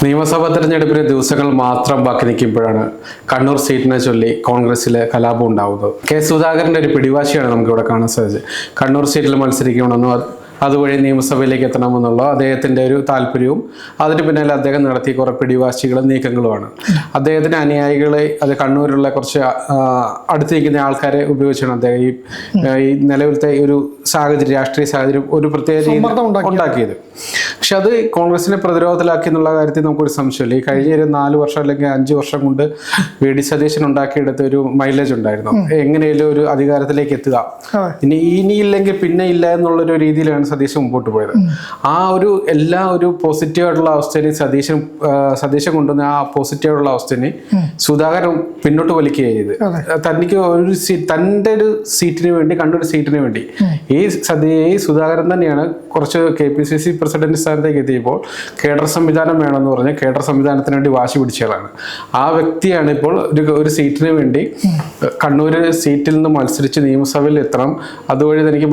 നിയമസഭാ തെരഞ്ഞെടുപ്പിന് ദിവസങ്ങൾ മാത്രം ബാക്കി നിൽക്കുമ്പോഴാണ് കണ്ണൂർ സീറ്റിനെ ചൊല്ലി കോൺഗ്രസിലെ കലാപം ഉണ്ടാവുന്നത്. കെ സുധാകരന്റെ ഒരു പിടിവാശിയാണ് നമുക്കിവിടെ കാണാൻ സാധിച്ചത്. കണ്ണൂർ സീറ്റിൽ മത്സരിക്കണമെന്നും അതുവഴി നിയമസഭയിലേക്ക് എത്തണമെന്നുള്ള അദ്ദേഹത്തിന്റെ ഒരു താല്പര്യവും അതിന് പിന്നാലെ അദ്ദേഹം നടത്തിയ കുറെ പിടിവാശികളും നീക്കങ്ങളുമാണ്. അദ്ദേഹത്തിന്റെ അനുയായികളെ അത് കണ്ണൂരിലുള്ള കുറച്ച് അടുത്ത് നിൽക്കുന്ന ആൾക്കാരെ ഉപയോഗിച്ചാണ് അദ്ദേഹം ഈ നിലവിലത്തെ ഒരു സാഹചര്യം, രാഷ്ട്രീയ സാഹചര്യം ഒരു പ്രത്യേക ഉണ്ടാക്കിയത്. പക്ഷെ അത് കോൺഗ്രസിനെ പ്രതിരോധത്തിലാക്കി എന്നുള്ള കാര്യത്തിൽ നമുക്കൊരു സംശയമില്ല. ഈ കഴിഞ്ഞ ഒരു 4 വർഷം അല്ലെങ്കിൽ 5 വർഷം കൊണ്ട് വി.ഡി. സതീശൻ ഉണ്ടാക്കിയെടുത്ത ഒരു മൈലേജ് ഉണ്ടായിരുന്നു. എങ്ങനെയും ഒരു അധികാരത്തിലേക്ക് എത്തുക, ഇനിയില്ലെങ്കിൽ പിന്നെ ഇല്ല എന്നുള്ളൊരു രീതിയിലാണ് സതീശൻ മുമ്പോട്ട് പോയത്. ആ ഒരു എല്ലാ ഒരു പോസിറ്റീവായിട്ടുള്ള അവസ്ഥയെ സതീശൻ കൊണ്ടുവന്ന ആ പോസിറ്റീവായിട്ടുള്ള അവസ്ഥയെ സുധാകരൻ പിന്നോട്ട് വലിക്കുകയാണ് ചെയ്ത്. തനിക്ക് ഒരു തൻ്റെ ഒരു സീറ്റിന് വേണ്ടി, കണ്ണൂർ സീറ്റിന് വേണ്ടി ഈ സുധാകരൻ തന്നെയാണ് കുറച്ച് KPCC പ്രസിഡന്റ് സ്ഥാനത്തേക്ക് എത്തിയപ്പോൾ കേഡർ സംവിധാനം വേണമെന്ന് പറഞ്ഞ് കേഡർ സംവിധാനത്തിന് വേണ്ടി വാശി പിടിച്ചയാളാണ്. ആ വ്യക്തിയാണ് ഇപ്പോൾ ഒരു സീറ്റിന് വേണ്ടി കണ്ണൂർ സീറ്റിൽ നിന്ന് മത്സരിച്ച് നിയമസഭയിൽ എത്തണം, അതുവഴി തനിക്ക്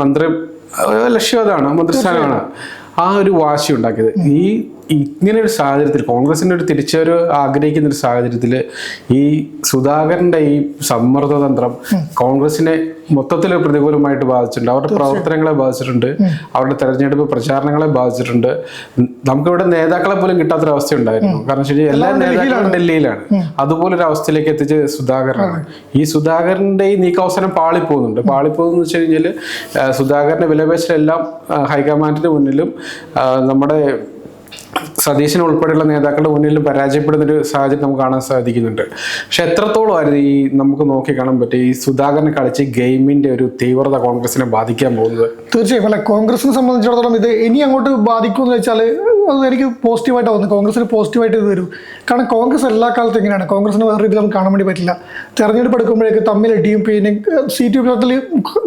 ലക്ഷ്യം അതാണ്, മന്ത്രിസ്ഥാനമാണ്. ആ ഒരു വാശി ഉണ്ടാക്കിയത് ഇങ്ങനെ ഒരു സാഹചര്യത്തിൽ, കോൺഗ്രസിന്റെ ഒരു തിരിച്ചൊരു ആഗ്രഹിക്കുന്ന ഒരു സാഹചര്യത്തിൽ ഈ സുധാകരന്റെ ഈ സമ്മർദ്ദതന്ത്രം കോൺഗ്രസിനെ മൊത്തത്തിൽ പ്രതികൂലമായിട്ട് ബാധിച്ചിട്ടുണ്ട്. അവരുടെ പ്രവർത്തനങ്ങളെ ബാധിച്ചിട്ടുണ്ട്, അവരുടെ തെരഞ്ഞെടുപ്പ് പ്രചാരണങ്ങളെ ബാധിച്ചിട്ടുണ്ട്. നമുക്കിവിടെ നേതാക്കളെ പോലും കിട്ടാത്തൊരവസ്ഥ ഉണ്ടായിരുന്നു. കാരണം ശരി, എല്ലാ നേതാക്കളും ഡൽഹിയിലാണ്. അതുപോലൊരു അവസ്ഥയിലേക്ക് എത്തിച്ച് സുധാകരനാണ്. ഈ സുധാകരന്റെ ഈ നീക്കാവസരം പാളിപ്പോകുന്നു വെച്ച് കഴിഞ്ഞാൽ സുധാകരന്റെ വിലപേശലെല്ലാം ഹൈക്കമാൻഡിന് മുന്നിലും നമ്മുടെ സതീശൻ ഉൾപ്പെടെയുള്ള നേതാക്കളുടെ മുന്നിൽ പരാജയപ്പെടുന്ന ഒരു സാഹചര്യം നമുക്ക് കാണാൻ സാധിക്കുന്നുണ്ട്. പക്ഷെ എത്രത്തോളമായിരുന്നു നമുക്ക് നോക്കി കാണാൻ പറ്റും ഈ സുധാകരനെ കളിച്ച് ഗെയിമിന്റെ ഒരു തീവ്രത കോൺഗ്രസിനെ ബാധിക്കാൻ പോകുന്നത്? തീർച്ചയായും അല്ല, കോൺഗ്രസിനെ സംബന്ധിച്ചിടത്തോളം ഇത് ഇനി അങ്ങോട്ട് ബാധിക്കുമെന്ന് വെച്ചാൽ അത് എനിക്ക് പോസിറ്റീവായിട്ട് തോന്നുന്നു. കോൺഗ്രസിന് പോസിറ്റീവായിട്ട് ഇത് വരും. കാരണം കോൺഗ്രസ് എല്ലാ കാലത്തും എങ്ങനെയാണ്, കോൺഗ്രസിന് വേറെ രീതിയിൽ നമുക്ക് കാണാൻ വേണ്ടി പറ്റില്ല. തെരഞ്ഞെടുപ്പ് എടുക്കുമ്പോഴേക്ക് തമ്മിലടിയും പിന്നെ സീറ്റ് വിഭജനത്തിൽ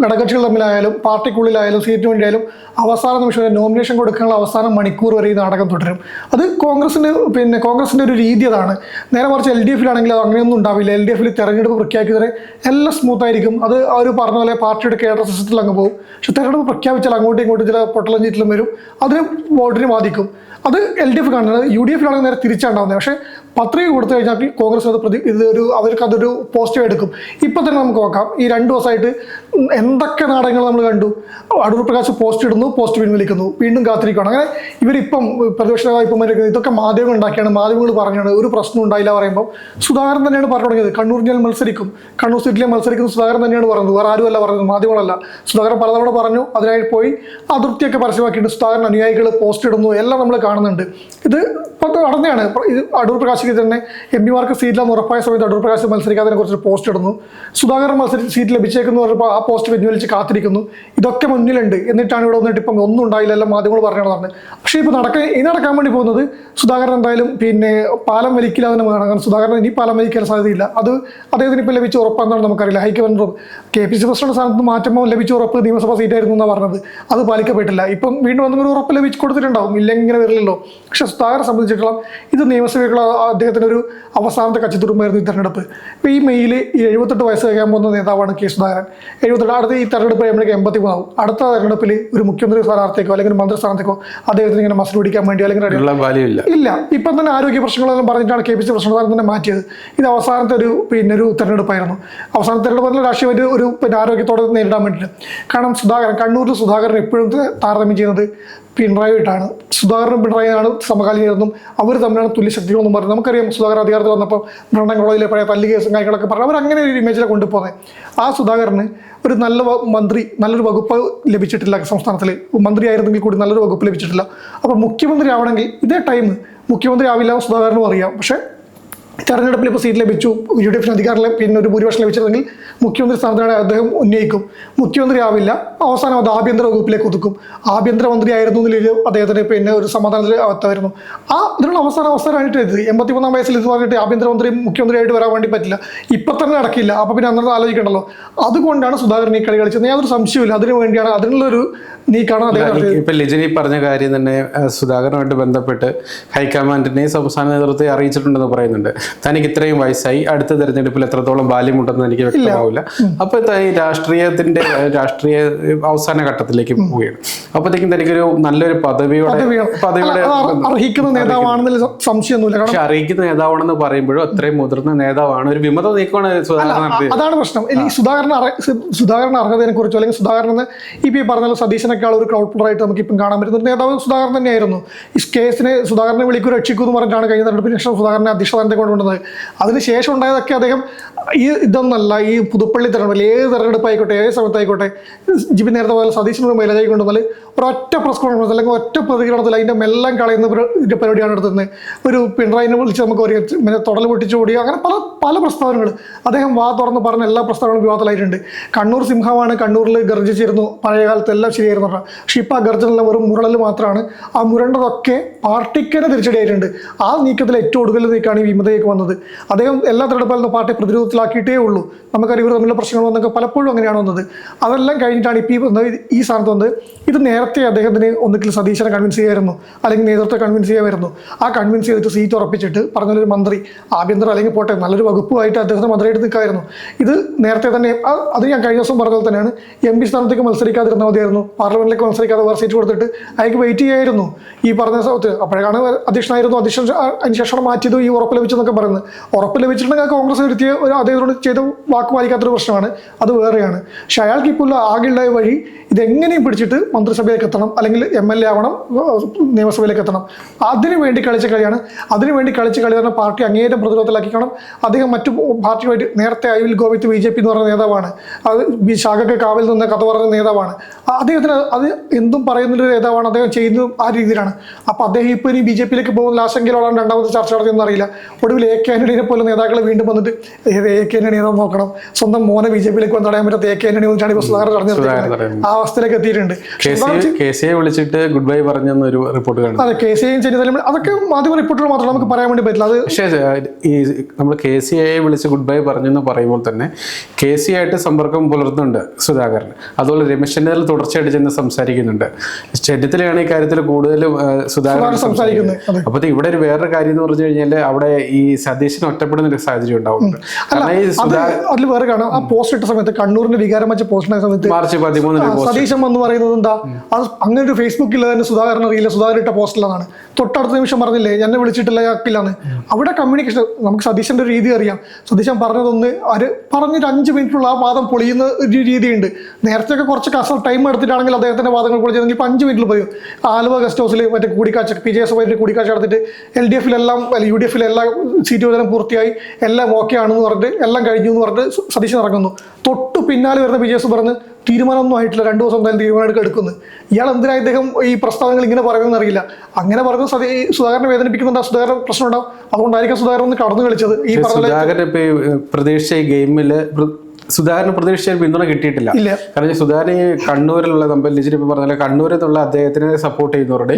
ഘടകകക്ഷികൾ തമ്മിലായാലും പാർട്ടിക്കുള്ളിലായാലും സീറ്റിന് വേണ്ടിയായാലും അവസാന നിമിഷം നോമിനേഷൻ കൊടുക്കാനുള്ള അവസാന മണിക്കൂർ വരെ ഈ നാടകം തുടരും. അത് കോൺഗ്രസിന്റെ ഒരു രീതി അതാണ്. നേരെ മറിച്ച് LDF-ലാണെങ്കിൽ അത് അങ്ങനെയൊന്നും ഉണ്ടാവില്ല. LDF-ൽ തെരഞ്ഞെടുപ്പ് പ്രഖ്യാപിക്കുന്നവരെ എല്ലാം സ്മൂത്തായിരിക്കും. അത് അവർ പറഞ്ഞ പോലെ പാർട്ടിയുടെ കേഡർ സിസ്റ്റത്തിൽ അങ്ങ് പോകും. പക്ഷെ തെരഞ്ഞെടുപ്പ് പ്രഖ്യാപിച്ചാൽ അങ്ങോട്ടും ഇങ്ങോട്ടും ചില പൊട്ടലും ചീറ്റലും വരും. അതിന് വോട്ടിന് ബാധിക്കും. അത് LDF കാണുന്നത്. UDF-ലാണെങ്കിൽ നേരെ തിരിച്ചുണ്ടാവുന്നത്. പക്ഷേ പത്രിക കൊടുത്തു കഴിഞ്ഞാൽ കോൺഗ്രസ് അവർക്കതൊരു പോസിറ്റീവ് എടുക്കും. ഇപ്പം തന്നെ നമുക്ക് നോക്കാം, ഈ 2 ദിവസമായിട്ട് എന്തൊക്കെ നാടകങ്ങൾ നമ്മൾ കണ്ടു. അടൂർ പ്രകാശ് പോസ്റ്റ് ഇടുന്നു, പോസ്റ്റ് പിൻവലിക്കുന്നു, വീണ്ടും കാത്തിരിക്കുകയാണ്. അങ്ങനെ ഇവരിപ്പം പ്രതിപക്ഷ ഇപ്പം ഇതൊക്കെ മാധ്യമങ്ങൾ ഉണ്ടാക്കിയാണ്, മാധ്യമങ്ങൾ പറഞ്ഞാണ്, ഒരു പ്രശ്നം ഉണ്ടായില്ല പറയുമ്പോൾ സുധാകരൻ തന്നെയാണ് പറഞ്ഞു തുടങ്ങിയത്. കണ്ണൂർ സീറ്റിലെ മത്സരിക്കുന്ന സുധാകരൻ തന്നെയാണ് പറയുന്നത്, വേറെ ആരുമല്ല പറയുന്നത്, മാധ്യമങ്ങളല്ല. സുധാകരൻ പലതവണ പറഞ്ഞു, അതിനായി പോയി അതിർത്തിയൊക്കെ പരസ്യമാക്കിയിട്ട് സുധാകരൻ അനുയായികൾ പോസ്റ്റ് ഇടുന്നു, എല്ലാം നമ്മൾ കാണുന്നുണ്ട്. ഇത് നടന്നെയാണ്. അടൂർ പ്രകാശ് തന്നെ MP-മാർക്ക് സീറ്റിലാന്ന് ഉറപ്പായ സമയത്ത് അടൂർ പ്രകാശ് മത്സരിക്കാതിനെ കുറിച്ച് പോസ്റ്റ് ഇടുന്നു. സുധാകരൻ സീറ്റ് ലഭിച്ചേക്കെന്ന് പറഞ്ഞപ്പോൾ ആ പോസ്റ്റ് പിൻവലിച്ച് കാത്തിരിക്കുന്നു. ഇതൊക്കെ മുന്നിലുണ്ട്. എന്നിട്ടാണ് ഇവിടെ വന്നിട്ട് ഇപ്പം ഒന്നും ഉണ്ടായില്ല, എല്ലാം മാധ്യമങ്ങൾ പറഞ്ഞതാണ്. പക്ഷേ ഇപ്പോൾ നടക്കാൻ വേണ്ടി പോകുന്നത് സുധാകരൻ എന്തായാലും പാലം വലിക്കില്ല എന്ന് കാണാം. കാരണം സുധാകരൻ ഇനി പാലം വലിക്കാൻ സാധ്യതയില്ല. അത് അദ്ദേഹത്തിന് ഇപ്പം ലഭിച്ച ഉറപ്പാണെന്നാണ് നമുക്കറിയില്ല. ഹൈക്കമാൻഡ് KPCC പ്രസിഡന്റ് സ്ഥാനത്ത് മാറ്റുമ്പോൾ ലഭിച്ച ഉറപ്പ് നിയമസഭാ സീറ്റായിരുന്നു എന്നാണ് പറഞ്ഞത്. അത് പാലിക്കപ്പെട്ടില്ല. ഇപ്പം വീണ്ടും വന്നൊരു ഉറപ്പ് ലഭിച്ച് കൊടുത്തിട്ടുണ്ടാവും, ഇല്ലെങ്കിൽ ഇങ്ങനെ വരില്ലല്ലോ. പക്ഷെ സുധാകരനെ സംബന്ധിച്ചിടത്തോളം ഇത് നിയമസഭയ്ക്കുള്ള അദ്ദേഹത്തിന് ഒരു അവസാനത്തെ കച്ചിത്തുരുമ്പായിരുന്നു ഈ തെരഞ്ഞെടുപ്പ്. ഇപ്പോൾ ഈ മെയ്യിൽ 78 വയസ്സ് കഴിയാൻ പോകുന്ന നേതാവാണ് കെ സുധാകരൻ. 78. അടുത്ത ഈ തെരഞ്ഞെടുപ്പ് കഴിയുമ്പോഴേക്ക് 83 ആവും. അടുത്ത തെരഞ്ഞെടുപ്പിൽ ഒരു മുഖ്യമന്ത്രി സ്ഥാനാർത്ഥിക്കോ അല്ലെങ്കിൽ ഒരു മന്ത്രി സ്ഥാനത്തേക്കോ അദ്ദേഹത്തിന് ഇങ്ങനെ മസിൽ പിടിക്കാൻ വേണ്ടി അല്ലെങ്കിൽ ഇല്ല. ഇപ്പം തന്നെ ആരോഗ്യ പ്രശ്നങ്ങളെല്ലാം പറഞ്ഞിട്ടാണ് KPCC പ്രസിഡന്റ് തന്നെ മാറ്റിയത്. ഇത് അവസാനത്തെ ഒരു തെരഞ്ഞെടുപ്പായിരുന്നു. അവസാനത്തെ തെരഞ്ഞെടുപ്പ് രാഷ്ട്രീയമായിട്ട് ഒരു ആരോഗ്യത്തോടെ നേരിടാൻ വേണ്ടിയിട്ട്. കാരണം കണ്ണൂരിൽ സുധാകരൻ എപ്പോഴും താരതമ്യം ചെയ്യുന്നത് പിണറായിട്ടാണ്. സുധാകരനും പിണറായിയാണ് സമകാലീനരെന്നും അവർ തമ്മിലാണ് തുല്യശക്തികളെന്നും പറഞ്ഞു. നമുക്കറിയാം സുധാകരൻ അധികാരത്തിൽ വന്നപ്പോൾ ബ്രണ്ണൻകുളയിലെ പഴയ തല്ല് കേസും കാര്യങ്ങളൊക്കെ പറഞ്ഞു അവർ അങ്ങനെ ഒരു ഇമേജിലാണ് കൊണ്ടുപോകുന്നത്. ആ സുധാകരന് ഒരു നല്ല മന്ത്രി, നല്ലൊരു വകുപ്പ് ലഭിച്ചിട്ടില്ല. സംസ്ഥാനത്തിൽ മന്ത്രിയായിരുന്നെങ്കിൽ കൂടി നല്ലൊരു വകുപ്പ് ലഭിച്ചിട്ടില്ല. അപ്പോൾ മുഖ്യമന്ത്രി ആവണമെങ്കിൽ ഇതേ ടൈം മുഖ്യമന്ത്രി ആവില്ല സുധാകരനും അറിയാം. പക്ഷേ തെരഞ്ഞെടുപ്പിൽ ഇപ്പോൾ സീറ്റ് ലഭിച്ചു, UDF-ന് അധികാരം ഒരു ഭൂരിപക്ഷം ലഭിച്ചിരുന്നെങ്കിൽ മുഖ്യമന്ത്രി സ്ഥാനത്താണ് അദ്ദേഹം ഉന്നയിക്കും. മുഖ്യമന്ത്രി ആവില്ല, അവസാനം അത് ആഭ്യന്തര വകുപ്പിലേക്ക് ഒതുക്കും. ആഭ്യന്തരമന്ത്രി ആയിരുന്നു എന്നതിൽ അദ്ദേഹത്തിന് ഒരു സമാധാനത്തിൽ എത്തായിരുന്നു. ഇതിനുള്ള അവസരമായിട്ട് 83 വയസ്സിൽ ഇത് പറഞ്ഞിട്ട് ആഭ്യന്തരമന്ത്രി മുഖ്യമന്ത്രിയായിട്ട് വരാൻ വേണ്ടി പറ്റില്ല. ഇപ്പം തന്നെ നടക്കില്ല. അപ്പം പിന്നെ അന്നേരം ആലോചിക്കണ്ടല്ലോ. അതുകൊണ്ടാണ് സുധാകരൻ ഈ കളി കളിച്ചത്. യാതൊരു സംശയമില്ല. അതിനു വേണ്ടിയാണ്, അതിനുള്ളൊരു നീക്കാണ് അദ്ദേഹം നടത്തിയത്. ഇപ്പൊ ലിജിനി പറഞ്ഞ കാര്യം തന്നെ സുധാകരനുമായിട്ട് ബന്ധപ്പെട്ട് ഹൈക്കമാൻഡിനെയും സംസ്ഥാന നേതൃത്വത്തെ അറിയിച്ചിട്ടുണ്ടെന്ന് പറയുന്നുണ്ട്. തനിക്ക് ഇത്രയും വയസ്സായി, അടുത്ത തെരഞ്ഞെടുപ്പിൽ എത്രത്തോളം ബാല്യമുണ്ടെന്ന് എനിക്ക് വ്യക്തമാവില്ല. അപ്പൊ ഈ രാഷ്ട്രീയ അവസാന ഘട്ടത്തിലേക്ക് പോവുകയാണ്. അപ്പോഴത്തേക്കും തനിക്കൊരു നല്ലൊരു പദവിയുടെ അർഹിക്കുന്ന നേതാവാണെന്നതിൽ സംശയമൊന്നുമില്ല. പക്ഷെ അറിയിക്കുന്ന നേതാവാണെന്ന് പറയുമ്പോഴും അത്രയും മുതിർന്ന നേതാവാണ്, ഒരു വിമത നീക്കമാണ് സുധാകരൻ നടത്തിയത്. അതാണ് പ്രശ്നം. ഈ സുധാകരൻ അർഹതയെ കുറിച്ചോ അല്ലെങ്കിൽ സുധാകരൻ ഈ പറഞ്ഞ സതീശനേക്കാൾ ഒരു ക്രൗഡ് പുള്ളറായിട്ട് നമുക്ക് ഇപ്പം കാണാൻ പറ്റുന്ന നേതാവ് സുധാകരൻ തന്നെയായിരുന്നു. ഈ കേസിനെ സുധാകരനെ വിളിക്കൂ രക്ഷിക്കൂ എന്ന് പറഞ്ഞിട്ടാണ് കഴിഞ്ഞ തെരഞ്ഞെടുപ്പിന് ശേഷം സുധാകരനെ അധ്യക്ഷ കൊണ്ടുവന്നത്. അതിനുശേഷം ഉണ്ടായതൊക്കെ അദ്ദേഹം ഇതൊന്നല്ല, ഈ പുതുപ്പള്ളി തെരഞ്ഞെടുപ്പ് ഏത് തെരഞ്ഞെടുപ്പ് ആയിക്കോട്ടെ, ഏത് സമയത്തായിക്കോട്ടെ, ജിബി നേരത്തെ പോലെ സതീശനോട് മൈലേജായി കൊണ്ടുവന്നാൽ ഒരൊറ്റ പ്രസ് കോൺഫറൻസ് അല്ലെങ്കിൽ ഒറ്റ പ്രതികരണത്തിൽ അതിൻ്റെ മെല്ലാം കളയുന്ന പരിപാടിയാണ് എടുത്തത്. ഒരു പിണറായിനെ വിളിച്ച് നമുക്ക് പിന്നെ തുടൽ പൊട്ടിച്ചോടി, അങ്ങനെ പല പല പ്രസ്താവനകൾ അദ്ദേഹം തുറന്ന് പറഞ്ഞ എല്ലാ പ്രസ്താവനകളും വിവാദത്തിലായിട്ടുണ്ട്. കണ്ണൂർ സിംഹമാണ്, കണ്ണൂരിൽ ഗർജിച്ചിരുന്നു, പഴയ കാലത്ത് എല്ലാം ശരിയായിരുന്നു പറഞ്ഞാൽ. പക്ഷേ ഇപ്പോൾ ആ ഗർജനെല്ലാം വെറും മുരളൽ മാത്രമാണ്. ആ മുരണ്ടതൊക്കെ പാർട്ടിക്ക് തന്നെ തിരിച്ചടിയായിട്ടുണ്ട്. ആ നീക്കത്തിൽ ഏറ്റവും ഒടുക്കൽ നീക്കാണ് ഈ വിമതയ്ക്ക് വന്നത്. അദ്ദേഹം എല്ലാ തെരഞ്ഞെടുപ്പിലും പാർട്ടി പ്രതിരോധത്തിലാക്കിയിട്ടേ ഉള്ളൂ. നമുക്കറിയാം ഇവർ തമ്മിലുള്ള പ്രശ്നങ്ങൾ വന്നൊക്കെ പലപ്പോഴും അങ്ങനെയാണ് വന്നത്. അതെല്ലാം കഴിഞ്ഞിട്ടാണ് ഇപ്പോൾ ഈ സ്ഥാനത്ത് വന്നത്. ഇത് നേരത്തെ അദ്ദേഹത്തിന് ഒന്നുകിൽ സതീശനെ കൺവിൻസ് ചെയ്യായിരുന്നു, അല്ലെങ്കിൽ നേതൃത്വത്തെ കൺവിൻസ് ചെയ്യാമായിരുന്നു. ആ കൺവിൻസ് ചെയ്തിട്ട് സീറ്റ് ഉറപ്പിച്ചിട്ട് പറഞ്ഞൊരു മന്ത്രി, ആഭ്യന്തരം അല്ലെങ്കിൽ പോട്ടെ നല്ലൊരു വകുപ്പുമായിട്ട് അദ്ദേഹത്തെ മന്ത്രിയായിട്ട് നിൽക്കായിരുന്നു. ഇത് നേരത്തെ തന്നെ അത് ഞാൻ കഴിഞ്ഞ ദിവസം പറഞ്ഞ പോലെ തന്നെയാണ്. MP സ്ഥാനത്തേക്ക് മത്സരിക്കാതിരുന്നാൽ മതിയായിരുന്നു, പാർലമെന്റിലേക്ക് മത്സരിക്കാതെ വേറെ സീറ്റ് കൊടുത്തിട്ട് അയാൾക്ക് വെയിറ്റ് ചെയ്യായിരുന്നു. ഈ പറഞ്ഞ സ്ഥലത്ത് അപ്പോഴാണ് അധ്യക്ഷനായിരുന്നു, അധ്യക്ഷൻ അതിനുശേഷം മാറ്റിയത് ഈ ഉറപ്പ് ലഭിച്ചെന്നൊക്കെ പറയുന്നത്. ഉറപ്പ് ലഭിച്ചിട്ടുണ്ടെങ്കിൽ കോൺഗ്രസ് വരുത്തിയ ഒരു അദ്ദേഹത്തോട് ചെയ്ത വാക്ക് പാലിക്കാത്തൊരു പ്രശ്നമാണ്, അത് വേറെയാണ്. പക്ഷെ അയാൾക്ക് ഇപ്പോൾ ആകെയുള്ള വഴി ഇതെങ്ങനെയും പിടിച്ചിട്ട് മന്ത്രിസഭയിലേക്ക് എത്തണം, അല്ലെങ്കിൽ MLA ആവണം, നിയമസഭയിലേക്ക് എത്തണം. അതിനുവേണ്ടി കളിച്ച കളിയാണ്. അതിനുവേണ്ടി കളിച്ച കളി പറഞ്ഞാൽ പാർട്ടി അങ്ങേയറ്റം പ്രതിരോധത്തിലാക്കിക്കണം. അദ്ദേഹം മറ്റു പാർട്ടിയുമായിട്ട് നേരത്തെ I will go with BJP എന്ന് പറഞ്ഞ നേതാവാണ്. അത് ശാഖക്ക് കാവൽ നിന്ന കഥ പറഞ്ഞ നേതാവാണ്. അദ്ദേഹത്തിന് അത് എന്തും പറയുന്നൊരു നേതാവാണ്. അദ്ദേഹം ചെയ്യുന്നതും ആ രീതിയിലാണ്. അപ്പോൾ അദ്ദേഹം ഇപ്പോൾ ഇനി BJPയിലേക്ക് പോകുന്ന ആശങ്കയിലോടാണ് രണ്ടാമത്തെ ചർച്ച നടത്തിയെന്ന് അറിയില്ല. ഒടുവിൽ AK ആന്റണിയെ പോലെ നേതാക്കൾ വീണ്ടും വന്നിട്ട് AK ആന്റണി ഏതാ നോക്കണം, സ്വന്തം മോനെ BJPയിലേക്ക് വന്ന് തടയാൻ പറ്റാത്ത AK ആന്റണി വന്നിട്ടാണ് ഇപ്പോൾ സുധാകരൻ തടഞ്ഞിരുന്നത്. ആ അവസ്ഥയിലേക്ക് എത്തിയിട്ടുണ്ട്. വിളിച്ചിട്ട് ഗുഡ് ബൈ പറഞ്ഞൊരു റിപ്പോർട്ട് കാണും. അതെ, KCAയും ചെന്നിത്തലയും അതൊക്കെ മാധ്യമ റിപ്പോർട്ടുകൾ മാത്രമേ നമുക്ക് പറയാൻ വേണ്ടി പറ്റില്ല. അത് പക്ഷേ ഈ നമ്മൾ KCAയെ വിളിച്ച് ഗുഡ് ബൈ പറഞ്ഞെന്ന് പറയുമ്പോൾ തന്നെ KCA ആയിട്ട് സമ്പർക്കം പുലർത്തുന്നുണ്ട് സുധാകരൻ. അതുപോലെ രമേശ് ചെന്നിത്തല തുടർച്ചയായിട്ട് ചെന്ന് സംസാരിക്കുന്നുണ്ട്. ചെന്നിത്തലയാണ് ഈ കാര്യത്തിൽ കൂടുതലും സുധാകരൻ സംസാരിക്കുന്നത്. അപ്പോൾ ഇവിടെ ഒരു വേറൊരു കാര്യം എന്ന് പറഞ്ഞു കഴിഞ്ഞാൽ അവിടെ ഈ സതീശന് ഒറ്റപ്പെടുന്ന ഒരു സാഹചര്യം ഉണ്ടാവുന്നുണ്ട്. അതിൽ വേറെ കാണാം, ആ പോസ്റ്റ് ഇട്ട സമയത്ത് കണ്ണൂരിന്റെ വികാരം വെച്ച പോസ്റ്റ് ഇട്ട സമയത്ത് March 13 സതീശൻ എന്ന് പറയുന്നത് എന്താ, അത് അങ്ങനെ ഒരു ഫേസ്ബുക്കിൽ തന്നെ സുധാകരൻ അറിയില്ല, സുധാകരൻ ഇട്ട പോസ്റ്റിലാണ്. തൊട്ടടുത്ത നിമിഷം പറഞ്ഞില്ലേ എന്നെ വിളിച്ചിട്ടില്ല ആക്കില്ലാന്ന്. അവിടെ കമ്മ്യൂണിക്കേഷൻ നമുക്ക് സതീശന്റെ ഒരു രീതി അറിയാം. സതീശൻ പറഞ്ഞതൊന്ന് പറഞ്ഞൊരു 5 മിനിറ്റുള്ള ആ വാദം പൊളിയുന്ന ഒരു രീതിയുണ്ട്. നേരത്തെ ഒക്കെ കുറച്ച് ടൈം എടുത്തിട്ടാണെങ്കിൽ അദ്ദേഹത്തിന്റെ വാദങ്ങൾ പൊളിച്ചെങ്കിൽ ഇപ്പം 5 മിനിറ്റിൽ പറയും. ആലുവ ഗസ്റ്റ് ഹൗസിൽ മറ്റേ കൂടിക്കാഴ്ച PJS കൂടിക്കാഴ്ച നടത്തിയിട്ട് LDFിലെല്ലാം UDFിലെ എല്ലാ സീറ്റ് വിതരണം പൂർത്തിയായി, എല്ലാം ഓക്കെ ആണെന്ന് പറഞ്ഞിട്ട് എല്ലാം കഴിഞ്ഞു എന്ന് പറഞ്ഞിട്ട് സതീശൻ ഇറങ്ങുന്നു. തൊട്ടു പിന്നാലെ വരുന്ന PJS പറഞ്ഞ് തീരുമാനമൊന്നും ആയിട്ടില്ല, 2 ദിവസം എന്തായാലും തീരുമാനം എടുക്കുന്നു. ഇയാൾ എന്തിനാ ഇദ്ദേഹം ഈ പ്രസ്താവനകൾ ഇങ്ങനെ പറയുന്നതെന്ന് അറിയില്ല. അങ്ങനെ പറഞ്ഞ സുധാകരനെ വേദനിപ്പിക്കുന്നുണ്ട്, സുധാകരൻ പ്രശ്നം ഉണ്ടാവും. അതുകൊണ്ടായിരിക്കും സുധാകരൻ ഒന്ന് കടന്നു കളിച്ചത്. ഈ സുധാകരൻ പ്രതീക്ഷിച്ച ഗെയിമില് സുധാകരന് പ്രതീക്ഷിച്ച പിന്തുണ കിട്ടിയിട്ടില്ല. കാരണം സുധാകരൻ ഈ കണ്ണൂരിലുള്ള ലിജിനി ഇപ്പൊ പറഞ്ഞ കണ്ണൂരിൽ നിന്നുള്ള അദ്ദേഹത്തിനെ സപ്പോർട്ട് ചെയ്യുന്നവരുടെ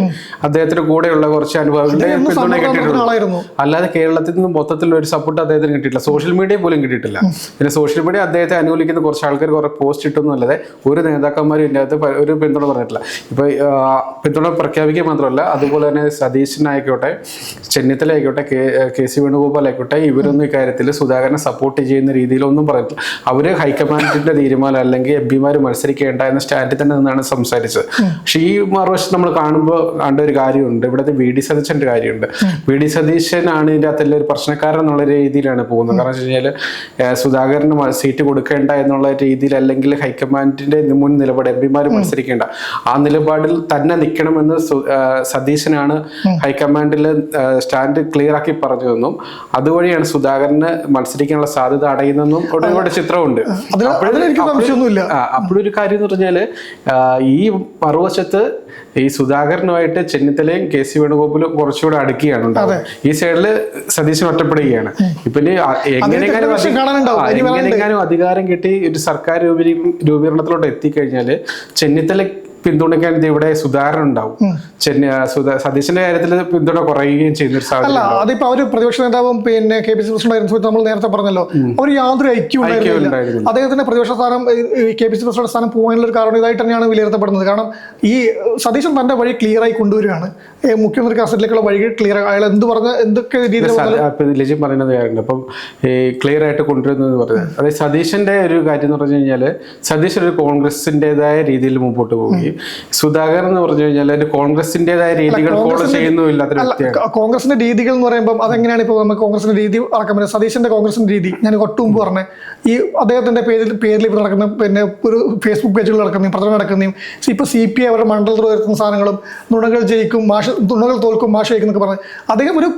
അദ്ദേഹത്തിന് കൂടെയുള്ള കുറച്ച് അനുഭവങ്ങളുടെ പിന്തുണ കിട്ടിയിട്ടുള്ളൂ. അല്ലാതെ കേരളത്തിൽ നിന്ന് മൊത്തത്തിലുള്ള ഒരു സപ്പോർട്ട് അദ്ദേഹത്തിന് കിട്ടിയിട്ടില്ല. സോഷ്യൽ മീഡിയ പോലും കിട്ടിയിട്ടില്ല. പിന്നെ സോഷ്യൽ മീഡിയ അദ്ദേഹത്തെ അനുകൂലിക്കുന്ന കുറച്ച് ആൾക്കാർ കുറെ പോസ്റ്റ് ഇട്ടൊന്നും അല്ലാതെ ഒരു നേതാക്കന്മാരും ഇതിൻ്റെ അകത്ത് ഒരു പിന്തുണ പറഞ്ഞിട്ടില്ല. ഇപ്പൊ പിന്തുണ പ്രഖ്യാപിക്കുക മാത്രമല്ല, അതുപോലെ തന്നെ സതീശനായിക്കോട്ടെ, ചെന്നിത്തല ആയിക്കോട്ടെ, KC വേണുഗോപാൽ ആയിക്കോട്ടെ, ഇവരൊന്നും ഇക്കാര്യത്തിൽ സുധാകരനെ സപ്പോർട്ട് ചെയ്യുന്ന രീതിയിലൊന്നും പറഞ്ഞിട്ടില്ല. അവര് ഹൈക്കമാൻഡിന്റെ തീരുമാനം അല്ലെങ്കിൽ MP-മാർ മത്സരിക്കേണ്ട എന്ന സ്റ്റാൻഡിൽ തന്നെ നിന്നാണ് സംസാരിച്ചത്. പക്ഷെ ഈ മറുവശത്ത് നമ്മൾ കാണുമ്പോൾ കണ്ട ഒരു കാര്യമുണ്ട്, ഇവിടുത്തെ VD സതീശന്റെ കാര്യമുണ്ട്. VD സതീശനാണ് ഇതിന്റെ അകത്തുള്ള ഒരു പ്രശ്നക്കാരൻ എന്നുള്ള രീതിയിലാണ് പോകുന്നത്. കാരണം വെച്ച് കഴിഞ്ഞാൽ സുധാകരന് സീറ്റ് കൊടുക്കേണ്ട എന്നുള്ള രീതിയിൽ, അല്ലെങ്കിൽ ഹൈക്കമാൻഡിന്റെ മുൻ നിലപാട് MP-മാർ മത്സരിക്കേണ്ട ആ നിലപാടിൽ തന്നെ നിൽക്കണമെന്ന് സതീശനാണ് ഹൈക്കമാൻഡിൽ സ്റ്റാൻഡ് ക്ലിയർ ആക്കി പറഞ്ഞതെന്നും അതുവഴിയാണ് സുധാകരന് മത്സരിക്കാനുള്ള സാധ്യത അടയുന്നതെന്നും ഒരുപാട് ചിത്രമുണ്ട്. അപ്പോഴൊരു കാര്യം എന്ന് പറഞ്ഞാല് ഈ മറുവശത്ത് ഈ സുധാകരനുമായിട്ട് ചെന്നിത്തലയും KC വേണുഗോപാലും കുറച്ചുകൂടെ അടുക്കുകയാണ് ഉണ്ടാവുക. ഈ സൈഡില് സതീശൻ ഒറ്റപ്പെടുകയാണ്. ഇപ്പൊ എങ്ങനെയെങ്കിലും അധികാരം കിട്ടി ഒരു സർക്കാർ രൂപീകരണത്തിലോട്ട് എത്തിക്കഴിഞ്ഞാല് ചെന്നിത്തല പിന്തുണയ്ക്കാൻ ഇവിടെ സുധാകരൻ ഉണ്ടാവും. സതീശന്റെ കാര്യത്തിൽ പിന്തുണ കുറയുകയും ചെയ്യുന്ന ഒരു അല്ല, സാഹചര്യം. അതിപ്പോ അവര് പ്രതിപക്ഷ നേതാവും പിന്നെ KPCC പ്രസിഡന്റ് ആയിരുന്ന സമയത്ത് നമ്മൾ നേരത്തെ പറഞ്ഞല്ലോ, അവർ യാതൊരു ഐക്യം ഉണ്ടായിരുന്നില്ല. അദ്ദേഹത്തിന്റെ പ്രതിപക്ഷ സ്ഥാനം KPCC പ്രസിഡന്റ് സ്ഥാനം പോകാനുള്ള ഒരു കാരണം ഇതായിട്ട് തന്നെയാണ് വിലയിരുത്തപ്പെടുന്നത്. കാരണം ഈ സതീശൻ തന്റെ വഴി ക്ലിയർ ആയി കൊണ്ടുവരികയാണ്, മുഖ്യമന്ത്രി കാസറ്റിലേക്കുള്ള വഴി ക്ലിയർ. അയാൾ എന്തൊക്കെ രീതിയിൽ ലജിൻ പറയുന്നത് കാര്യമുണ്ട്. അപ്പം ഈ ക്ലിയർ ആയിട്ട് കൊണ്ടുവരുന്നത് പറഞ്ഞത് അതായത് സതീശന്റെ ഒരു കാര്യം എന്ന് പറഞ്ഞു കഴിഞ്ഞാൽ സതീശൻ ഒരു കോൺഗ്രസിന്റേതായ രീതിയിൽ മുമ്പോട്ട് പോവുകയും സുധാകരൻ എന്ന് പറഞ്ഞു കഴിഞ്ഞാൽ ഒരു കോൺഗ്രസിന്റേതായ രീതികൾ ഫോളോ ചെയ്യുന്നില്ലാത്തൊരു വ്യക്തിയാണ്. കോൺഗ്രസിന്റെ രീതികൾ എന്ന് പറയുമ്പോൾ അതെങ്ങനെയാണ് ഇപ്പോൾ നമുക്ക് കോൺഗ്രസിന്റെ രീതി അടക്കം പറ്റുന്നത്? സതീശന്റെ കോൺഗ്രസിന്റെ രീതി ഞാൻ ഒട്ടും മുമ്പ് പറഞ്ഞത്, ഈ അദ്ദേഹത്തിന്റെ പേരിൽ ഇപ്പോൾ നടക്കുന്ന പിന്നെ ഒരു ഫേസ്ബുക്ക് പേജുകൾ നടക്കുന്നതും പ്രചരണം നടക്കുന്നതും ഇപ്പൊ CPI അവരുടെ മണ്ഡലത്തിൽ വരുത്തുന്ന സാധനങ്ങളും നുണകൾ ജയിക്കും നുണകൾ തോൽക്കും മാഷ് ജയിക്കും എന്നൊക്കെ പറഞ്ഞത്, അദ്ദേഹം ഒരു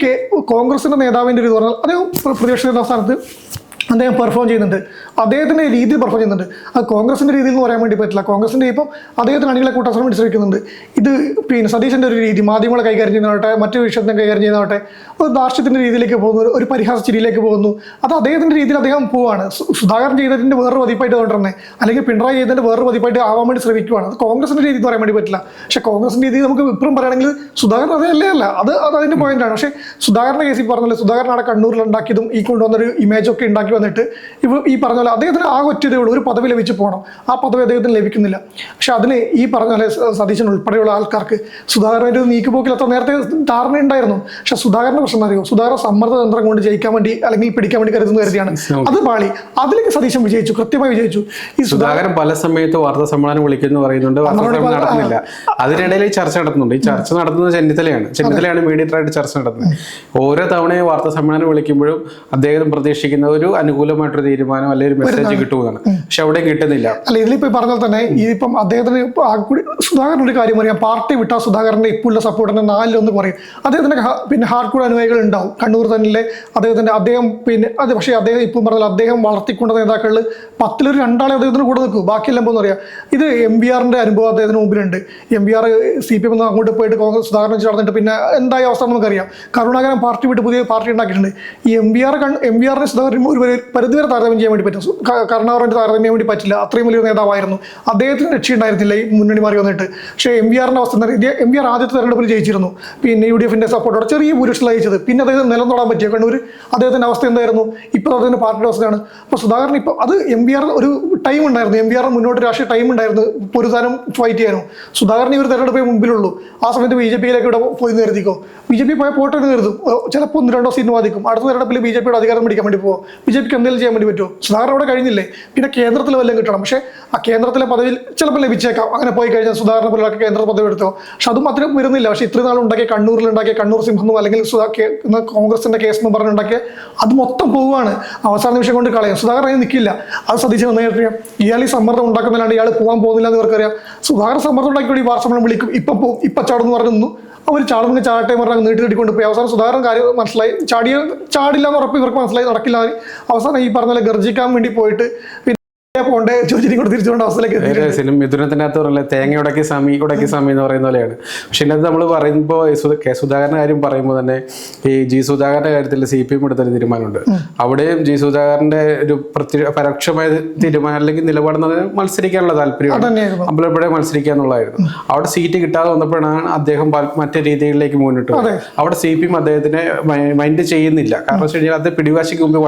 കോൺഗ്രസിന്റെ നേതാവിന്റെ ഒരു പറഞ്ഞാൽ അദ്ദേഹം പ്രതിപക്ഷ നേതാവ് സ്ഥാനത്ത് അദ്ദേഹം പെർഫോം ചെയ്യുന്നുണ്ട്, അദ്ദേഹത്തിന്റെ രീതിയിൽ പെർഫോം ചെയ്യുന്നുണ്ട്. അത് കോൺഗ്രസിന്റെ രീതിയിൽ എന്ന് പറയാൻ വേണ്ടി പറ്റില്ല. കോൺഗ്രസിന്റെ ഇപ്പം അദ്ദേഹത്തിന് അണികളെ കൂട്ടാൻ ശ്രമം ശ്രമിക്കുന്നുണ്ട്. ഇത് പിന്നെ സതീശന്റെ ഒരു രീതി, മാധ്യമങ്ങളെ കൈകാര്യം ചെയ്യുന്നതാവട്ടെ മറ്റു വിഷയത്തിനെ കൈകാര്യം ചെയ്യുന്നതാവട്ടെ ഒരു ധാർഷ്ട്യത്തിന്റെ രീതിയിലേക്ക് പോകുന്നു, ഒരു പരിഹാസ ചിരിയിലേക്ക് പോകുന്നു. അത് അദ്ദേഹത്തിന്റെ രീതിയിൽ അദ്ദേഹം പോവാണ്. സുധാകരൻ ചെയ്തതിന്റെ വേറൊരു പതിപ്പായിട്ട് കൊണ്ടുവരണേ, അല്ലെങ്കിൽ പിണറായി ചെയ്തതിന്റെ വേറൊരു പതിപ്പായിട്ട് ആവാൻ വേണ്ടി ശ്രമിക്കുകയാണ്. അത് കോൺഗ്രസിന്റെ രീതി എന്ന് പറയാൻ വേണ്ടി പറ്റില്ല. പക്ഷെ കോൺഗ്രസിന്റെ രീതി നമുക്ക് ഇപ്പഴും പറയുകയാണെങ്കിൽ സുധാകരൻ അതല്ലേ അല്ല, അത് അതിന്റെ പോയിന്റാണ്. പക്ഷേ സുധാകരന്റെ കേസിൽ പറഞ്ഞാൽ സുധാകരൻ അവിടെ കണ്ണൂരിൽ ഉണ്ടാക്കിയതും ഈ കൊണ്ടുവന്നൊരു ഇമേജ് ഒക്കെ ഉണ്ടാക്കി വന്നിട്ട് ഈ പറഞ്ഞ പോലെ അദ്ദേഹത്തിന് ആ ഒറ്റതേ ഉള്ളൂ, ഒരു പദവി ലഭിച്ചു പോകണം. ആ പദവി അദ്ദേഹത്തിന് ലഭിക്കുന്നില്ല. പക്ഷെ അതിന് ഈ പറഞ്ഞ പോലെ സതീശൻ ഉൾപ്പെടെയുള്ള ആൾക്കാർക്ക് സുധാകരൻ്റെ ഒരു നീക്കുപോക്കിൽ അത്ര നേരത്തെ ധാരണ ഉണ്ടായിരുന്നു. പക്ഷെ സുധാകരന്റെ പ്രശ്നം അറിയോ, സുധാകരൻ സമ്മർദ്ദ തന്ത്രം കൊണ്ട് ജയിക്കാൻ വേണ്ടി അല്ലെങ്കിൽ പിടിക്കാൻ വേണ്ടി കരുതിയാണ്. അത് പാളി. അതിലേക്ക് സതീശൻ വിജയിച്ചു, കൃത്യമായി വിജയിച്ചു. ഈ സുധാകരൻ പല സമയത്ത് വാർത്താ സമ്മേളനം വിളിക്കുന്നു പറയുന്നുണ്ട്, വാർത്താ സമ്മേളനം നടത്തുന്നില്ല. അതിനിടയിൽ ഈ ചർച്ച നടത്തുന്നുണ്ട്. ഈ ചർച്ച നടത്തുന്നത് ചെന്നിത്തലയാണ് മീഡിയേറ്ററായിട്ട് ചർച്ച നടത്തുന്നത്. ഓരോ തവണയും വാർത്താ സമ്മേളനം വിളിക്കുമ്പോഴും അദ്ദേഹം പ്രതീക്ഷിക്കുന്ന ഒരു അനുകൂലമായിട്ടൊരു തീരുമാനം അല്ലെങ്കിൽ ഒരു മെസ്സേജ് കിട്ടുമെന്നാണ്. പക്ഷെ അവിടെ കിട്ടുന്നില്ല. അല്ല, ഇതിലിപ്പോ പറഞ്ഞാൽ തന്നെ ഇതിപ്പം അദ്ദേഹത്തിന് സുധാകരൻ ഒരു കാര്യം അറിയാം, പാർട്ടി വിട്ടാൽ സുധാകരന്റെ ഇപ്പോഴുള്ള സപ്പോർട്ടിന്റെ 4-1 പറയും. അദ്ദേഹത്തിന്റെ പിന്നെ ഹാർഡ്കോർ അനുയായികൾ ഉണ്ടാവും കണ്ണൂർ തന്നെ. അദ്ദേഹം പിന്നെ അത് പക്ഷേ അദ്ദേഹം ഇപ്പം പറഞ്ഞാൽ അദ്ദേഹം വളർത്തിക്കൊണ്ട നേതാക്കളിൽ 10-ൽ 2 അദ്ദേഹത്തിന് കൂടെ നിൽക്കും, ബാക്കിയെല്ലാം പോകുന്ന അറിയാം. ഇത് MBRന്റെ അനുഭവം അദ്ദേഹത്തിന് മുമ്പിലുണ്ട്. MBR CPM അങ്ങോട്ട് പോയിട്ട് കോൺഗ്രസ് സുധാകരൻ നടന്നിട്ട് പിന്നെ എന്തായ അവസ്ഥ നമുക്കറിയാം. കരുണാകരൻ പാർട്ടി വിട്ട് പുതിയ പാർട്ടി ഉണ്ടാക്കിയിട്ടുണ്ട്. ഈ MBRനെ സുധാകരൻ ഒരു പരിധിവരെ താരതമ്യം ചെയ്യാൻ വേണ്ടി പറ്റും, കരുണാകരൻ്റെ താരതമ്യം ചെയ്യാൻ വേണ്ടി പറ്റില്ല. അത്രയും വലിയൊരു നേതാവായിരുന്നു. അദ്ദേഹത്തിന് രക്ഷയുണ്ടായിരുന്നില്ല ഈ മുന്നണി മാറി വന്നിട്ട്. പക്ഷേ MBRന്റെ അവസ്ഥ MBR ആദ്യത്തെ തെരഞ്ഞെടുപ്പിൽ ജയിച്ചിരുന്നു, പിന്നെ UDFന്റെ സപ്പോർട്ടോടെ ചെറിയ ഭൂരിപക്ഷത്തിൽ ജയിച്ചത്. പിന്നെ അദ്ദേഹം നിലം തൊടാൻ പറ്റിയ കണ്ണൂർ അദ്ദേഹത്തിന്റെ അവസ്ഥ എന്തായിരുന്നു? ഇപ്പോൾ അദ്ദേഹത്തിന്റെ പാർട്ടിയുടെ അവസ്ഥയാണ്. അപ്പോൾ സുധാകരൻ ഇപ്പോൾ അത് MBR ഒരു ടൈം ഉണ്ടായിരുന്നു, MBR മുന്നോട്ട് രാഷ്ട്രീയ ടൈം ഉണ്ടായിരുന്നു, പൊരുതാനും ഫൈറ്റ് ചെയ്യാനും. സുധാകരൻ ഈ ഒരു തെരഞ്ഞെടുപ്പേ മുമ്പിലുള്ളൂ. ആ സമയത്ത് BJPയിലേക്ക് ഇവിടെ പോയി കരുതിക്കോ, BJP പോട്ടെ എന്ന് കരുതും, ചിലപ്പോൾ 1-2 സീറ്റ് ബാധിക്കും. അടുത്ത തെരഞ്ഞെടുപ്പിൽ BJPയുടെ അധികാരം പിടിക്കാൻ വേണ്ടി പോകും. BJPക്ക് എന്തെങ്കിലും ചെയ്യാൻ വേണ്ടി പറ്റുമോ? സുധാകരൻ അവിടെ കഴിഞ്ഞില്ലേ, പിന്നെ കേന്ദ്രത്തിൽ വല്ലതും കിട്ടണം. പക്ഷേ ആ കേന്ദ്രത്തിലെ പദവിയിൽ ചിലപ്പോൾ ലഭിച്ചേക്കാം. അങ്ങനെ പോയി കഴിഞ്ഞാൽ സുധാകരനെ പോലെ കേന്ദ്ര പദവി എടുത്തോ. പക്ഷെ അതും അത്രയും വരുന്നില്ല. പക്ഷേ ഇത്രയും നാൾ ഉണ്ടാക്കിയ കണ്ണൂരിലുണ്ടാക്കിയ കണ്ണൂർ സിംഹം അല്ലെങ്കിൽ കോൺഗ്രസിന്റെ കേസ് എന്ന് പറഞ്ഞുണ്ടാക്കിയ അത് മൊത്തം പോവുകയാണ്. അവസാന നിമിഷം കൊണ്ട് കളയും. സുധാകരൻ അതിന് നിൽക്കില്ല. അത് സതീശൻ നന്നായിട്ടറിയാം. ഇയാൾ ഈ സമ്മർദ്ദം ഉണ്ടാക്കുന്നില്ലാണ്ട് ഇയാൾ പോകാൻ പോകുന്നില്ല എന്ന് ഇവർക്കറിയാം. സുധാകരൻ സമ്മർദ്ദം ഉണ്ടാക്കി വാർത്തസമ്മേളനം വിളിക്കും, ഇപ്പം ചാടുന്നു പറഞ്ഞു. അവർ ചാടുമെങ്കിൽ ചാട്ടെ പറഞ്ഞാൽ നീട്ടിക്കൊണ്ട് പോയി. അവസാനം സുധാകരൻ കാര്യം മനസ്സിലായി, ചാടില്ല എന്ന് ഉറപ്പ് ഇവർക്ക് മനസ്സിലായി, നടക്കില്ല. അവസാനം ഈ പറഞ്ഞ പോലെ ഗർജിക്കാൻ വേണ്ടി പോയിട്ട് പോണ്ടേ ചോദിച്ചിട്ട് ഇങ്ങോട്ട് തിരിച്ചുകൊണ്ട് അവസ്ഥയിലേക്ക് മിഥുനത്തിന്റെ അകത്ത് പറയില്ല തേങ്ങ ഉടക്കി സമി എന്ന് പറയുന്ന പോലെയാണ്. പക്ഷെ ഇതിനകത്ത് നമ്മൾ പറയുമ്പോൾ കെ സുധാകരന്റെ കാര്യം പറയുമ്പോൾ തന്നെ ഈ ജി സുധാകരന്റെ കാര്യത്തിൽ CPM എടുത്തൊരു തീരുമാനമുണ്ട്. അവിടെയും ജി സുധാകരന്റെ ഒരു പരോക്ഷമായ തീരുമാനം അല്ലെങ്കിൽ നിലപാടെന്ന് മത്സരിക്കാനുള്ള താല്പര്യമാണ്, അമ്പലപ്പുഴ മത്സരിക്കുക എന്നുള്ളതായിരുന്നു. അവിടെ സീറ്റ് കിട്ടാതെ വന്നപ്പോഴാണ് അദ്ദേഹം മറ്റു രീതികളിലേക്ക് മുന്നിട്ട് പോയത്. അവിടെ CPM അദ്ദേഹത്തിനെ മൈൻഡ് ചെയ്യുന്നില്ല. കാരണം വെച്ച് കഴിഞ്ഞാൽ അത് പിടിവാശിക്ക് മുമ്പ്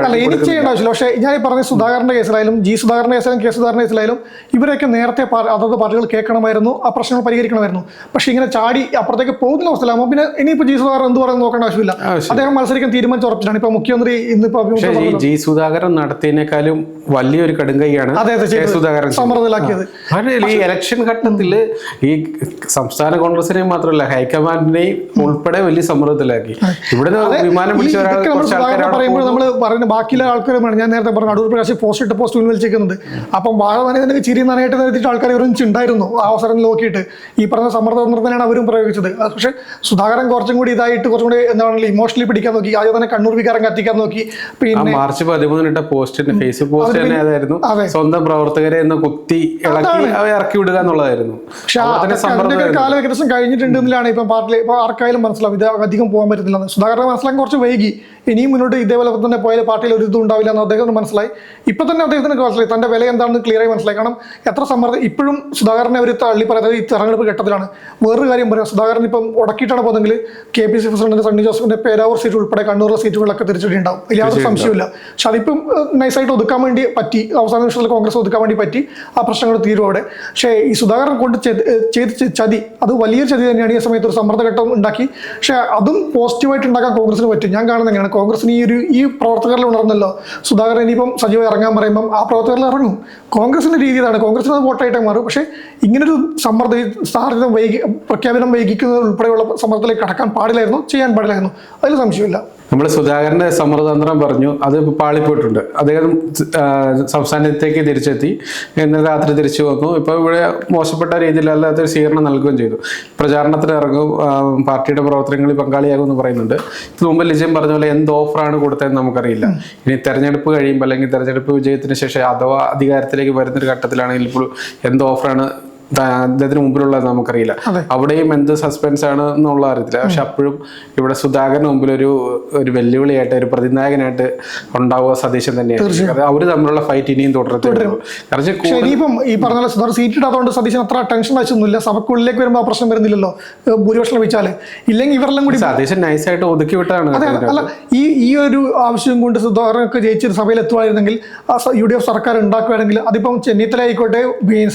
പക്ഷേ ഞാൻ പറഞ്ഞ സുധാകരന്റെ കേസിലായാലും ജി സുധാകരന്റെ കെ സുധാകരൻ കേസിലായാലും ഇവരൊക്കെ നേരത്തെ അതത് പാർട്ടികൾ കേൾക്കണമായിരുന്നു, ആ പ്രശ്നങ്ങൾ പരിഹരിക്കണമായിരുന്നു. പക്ഷെ ഇങ്ങനെ ചാടി അപ്പുറത്തേക്ക് പോകുന്ന അവസ്ഥയിലാകുമ്പോൾ പിന്നെ ഇനിയിപ്പോൾ ജി സുധാകരൻ എന്ത് പറയുന്നത് നോക്കേണ്ട ആവശ്യമില്ല. അദ്ദേഹം മത്സരിക്കാൻ തീരുമാനിച്ച് ഉറപ്പിച്ചാണ്. ഇപ്പൊ മുഖ്യമന്ത്രി ഇന്നിപ്പോ ജി സുധാകരൻ നടത്തിയതിനേക്കാളും വലിയൊരു കടുങ്കൈയാണ് സുധാകരൻ സമ്മർദ്ദത്തിലാക്കിയത്. ഈ ഇലക്ഷൻ ഘട്ടത്തിൽ ഈ സംസ്ഥാന കോൺഗ്രസിനെയും മാത്രമല്ല ഹൈക്കമാൻഡിനെയും ഉൾപ്പെടെ വലിയ സമ്മർദ്ദത്തിലാക്കി. ഇവിടെ വിമാനം പിടിച്ച പറയുമ്പോൾ നമ്മൾ പറയുന്ന ബാക്കിയുള്ള ആൾക്കാരുമാണ്. ഞാൻ നേരത്തെ പറഞ്ഞു അടൂർ പ്രകാശ് പോസ്റ്റ് വിളിച്ചിരിക്കുന്നത്. അപ്പം വാഴ നനയതിന് ചിരി നനയായിട്ട് നിർത്തിയിട്ട് ആൾക്കാർ ഉണ്ടായിരുന്നു ആ അവസരം നോക്കിയിട്ട്. ഈ പറഞ്ഞ സമ്മർദ്ദം തന്നെയാണ് അവരും പ്രയോഗിച്ചത്. പക്ഷെ സുധാകരൻ കുറച്ചും കൂടി ഇതായിട്ട് കുറച്ചും കൂടി എന്താ പറയുക ഇമോഷണലി പിടിക്കാൻ നോക്കി. ആദ്യം തന്നെ കണ്ണൂർ വികാരം കത്തിക്കാൻ നോക്കി. പിന്നെ മാർച്ച് 13 പോസ്റ്റിന്റെ ഫേസ്ബുക്ക് പോസ്റ്റ് തന്നെ അതായിരുന്നു, സ്വന്തം പ്രവർത്തകരെ എന്ന് കുത്തി ഇറക്കി വിടുക എന്നുള്ളതായിരുന്നു. പക്ഷെ കാലഘട്ടം കഴിഞ്ഞിട്ടുണ്ടെന്നാണ് ഇപ്പം പാർട്ടിയിൽ ഇപ്പൊ ആർക്കായാലും മനസ്സിലാവും ഇത് അധികം പോകാൻ പറ്റുന്നില്ല. സുധാകരൻ മനസ്സിലാക്കാൻ കുറച്ച് വൈകി. ഇനിയും മുന്നോട്ട് ഇതേപോലെ തന്നെ പോയാൽ പാർട്ടിയിൽ ഒരു ഇതും ഉണ്ടാവില്ല എന്ന് അദ്ദേഹത്തിന് മനസ്സിലായി. ഇപ്പം തന്നെ അദ്ദേഹത്തിന് മനസ്സിലായി തൻ്റെ വില എന്താണെന്ന് ക്ലിയറായി മനസ്സിലായി. കാരണം എത്ര സമ്മർദ്ദം ഇപ്പോഴും സുധാകരനെ അവർ തള്ളി പറയുന്നത് ഈ തെരഞ്ഞെടുപ്പ് ഘട്ടത്തിലാണ്. വേറൊരു കാര്യം പറയാം, സുധാകരൻ ഇപ്പം ഉടക്കിയിട്ടാണ് പോകുന്നതെങ്കിൽ KPCC പ്രസിഡന്റ് സണ്ണി ജോസഫിന്റെ പേരാവൂർ സീറ്റ് ഉൾപ്പെടെ കണ്ണൂരിലെ സീറ്റുകളൊക്കെ തിരിച്ചടി ഉണ്ടാവും, ഇതിൽ യാതൊരു സംശയമില്ല. പക്ഷെ അതിപ്പം നൈസായിട്ട് ഒതുക്കാൻ വേണ്ടി പറ്റി, അവസാന നിമിഷത്തിൽ കോൺഗ്രസ് ഒതുക്കാൻ വേണ്ടി പറ്റി, ആ പ്രശ്നങ്ങൾ തീരും അവിടെ. പക്ഷേ ഈ സുധാകരൻ കൊണ്ട് ചെയ്ത് ചതി അത് വലിയൊരു ചതി തന്നെയാണ്. ഈ സമയത്ത് ഒരു സമ്മർദ്ദഘട്ടം ഉണ്ടാക്കി. പക്ഷേ അതും പോസിറ്റീവായിട്ട് ഉണ്ടാക്കാൻ കോൺഗ്രസിന് പറ്റും. ഞാൻ കാണുന്നത് എങ്ങനെയാണ്, കോൺഗ്രസിന് ഈ പ്രവർത്തകരിൽ ഉണർന്നല്ലോ സുധാകരൻ ഇനിയിപ്പം സജീവമായി ഇറങ്ങാൻ പറയുമ്പം ആ പ്രവർത്തകരിൽ ഇറങ്ങും. കോൺഗ്രസിന്റെ രീതി ഇതാണ്, കോൺഗ്രസിന് അത് വോട്ടായിട്ടേ മാറും. പക്ഷേ ഇങ്ങനൊരു സമ്മർദ്ദം സ്ഥാനാർത്ഥിത്വം പ്രഖ്യാപനം വൈകിക്കുന്നത് ഉൾപ്പെടെയുള്ള സമ്മർദ്ദത്തിലേക്ക് കടക്കാൻ പാടില്ലായിരുന്നു, ചെയ്യാൻ പാടില്ലായിരുന്നു, അതിൽ സംശയമില്ല. നമ്മൾ സുധാകരന്റെ സമ്മർദ്ദതന്ത്രം പറഞ്ഞു, അത് പാളിപ്പോയിട്ടുണ്ട്. അദ്ദേഹം സംസ്ഥാനത്തേക്ക് തിരിച്ചെത്തി, ഇന്നലെ രാത്രി തിരിച്ചു വന്നു. ഇപ്പോൾ ഇവിടെ മോശപ്പെട്ട രീതിയിലല്ലാത്ത സ്വീകരണം നൽകുകയും ചെയ്തു. പ്രചാരണത്തിന് ഇറങ്ങും, പാർട്ടിയുടെ പ്രവർത്തനങ്ങളിൽ പങ്കാളിയാകും എന്ന് പറയുന്നുണ്ട്. ഇത് മുമ്പ് ലിജൻ പറഞ്ഞ പോലെ എന്ത് ഓഫറാണ് കൊടുത്തതെന്ന് നമുക്കറിയില്ല. ഇനി തെരഞ്ഞെടുപ്പ് കഴിയുമ്പോൾ അല്ലെങ്കിൽ തെരഞ്ഞെടുപ്പ് വിജയത്തിന് ശേഷം അഥവാ അധികാരത്തിലേക്ക് വരുന്നൊരു ഘട്ടത്തിലാണെങ്കിൽ ഇപ്പോൾ എന്ത് ഓഫറാണ് അദ്ദേഹത്തിന് മുമ്പിലുള്ളത് നമുക്കറിയില്ല. അവിടെയും എന്ത് സസ്പെൻസ് ആണ് എന്നുള്ള അറിയത്തില്ല. പക്ഷെ അപ്പോഴും ഇവിടെ സുധാകരന് മുമ്പിൽ ഒരു വെല്ലുവിളിയായിട്ട്, ഒരു പ്രതിനായകനായിട്ട് ഉണ്ടാവുക സതീശൻ തന്നെയാണ്. അവര് തമ്മിലുള്ള ഫൈറ്റ് ഇനിയും തുടരും. ഇനിയിപ്പം ഈ പറഞ്ഞ സുധാകരൻ സീറ്റ് ഇടാത്തതുകൊണ്ട് സതീശൻ അത്ര ടെൻഷൻ വെച്ചൊന്നുമില്ല. സഭയ്ക്കുള്ളിലേക്ക് വരുമ്പോൾ ആ പ്രശ്നം വരുന്നില്ലല്ലോ, ഭൂരിപക്ഷം ലഭിച്ചാല്. ഇല്ലെങ്കിൽ ഇവരെല്ലാം കൂടി സതീശൻ നൈസായിട്ട് ഒതുക്കി വിട്ടാണ്. അല്ല, ഈ ഒരു ആവശ്യം കൊണ്ട് സുധാകരനൊക്കെ ജയിച്ചൊരു സഭയിൽ എത്തുമായിരുന്നെങ്കിൽ UDF സർക്കാർ ഉണ്ടാക്കുകയാണെങ്കിൽ അതിപ്പം ചെന്നിത്തല ആയിക്കോട്ടെ,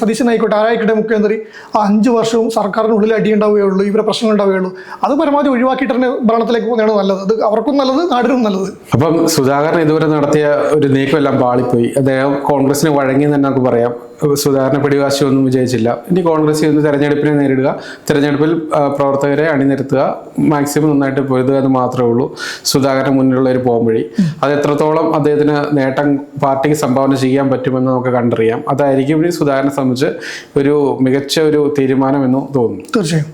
സതീശൻ ആയിക്കോട്ടെ, ആരായിക്കോട്ടെ മുഖ്യമന്ത്രി, 5 വർഷവും സർക്കാരിനുള്ളിൽ അടിയുണ്ടാവുകയുള്ളൂ, ഇവരെ പ്രശ്നങ്ങൾ ഉണ്ടാവുകയുള്ളൂ. അത് പരമാവധി ഒഴിവാക്കിയിട്ട് തന്നെ ഭരണത്തിലേക്ക് പോകുന്നതാണ് നല്ലത്. അത് അവർക്കും നല്ലത്, നാടിനും നല്ലത്. അപ്പം സുധാകരൻ ഇതുവരെ നടത്തിയ ഒരു നീക്കമെല്ലാം പാളിപ്പോയി. അദ്ദേഹം കോൺഗ്രസിന് വഴങ്ങി തന്നെ നമുക്ക് പറയാം. സുധാകരനെ പിടിവാശിയൊന്നും വിജയിച്ചില്ല. ഇനി കോൺഗ്രസ് ഇന്ന് തെരഞ്ഞെടുപ്പിനെ നേരിടുക, തെരഞ്ഞെടുപ്പിൽ പ്രവർത്തകരെ അണിനിരത്തുക, മാക്സിമം നന്നായിട്ട് പൊരുതുക എന്ന് മാത്രമേ ഉള്ളൂ സുധാകരന് മുന്നിലുള്ള ഒരു പോംവഴി. അത് എത്രത്തോളം അദ്ദേഹത്തിന് നേട്ടം പാർട്ടിക്ക് സംഭാവന ചെയ്യാൻ പറ്റുമെന്ന് നമുക്ക് കണ്ടറിയാം. അതായിരിക്കും ഇനി സുധാകരനെ സംബന്ധിച്ച് ഒരു മികച്ച ഒരു തീരുമാനം എന്ന് തോന്നുന്നു. തീർച്ചയായും.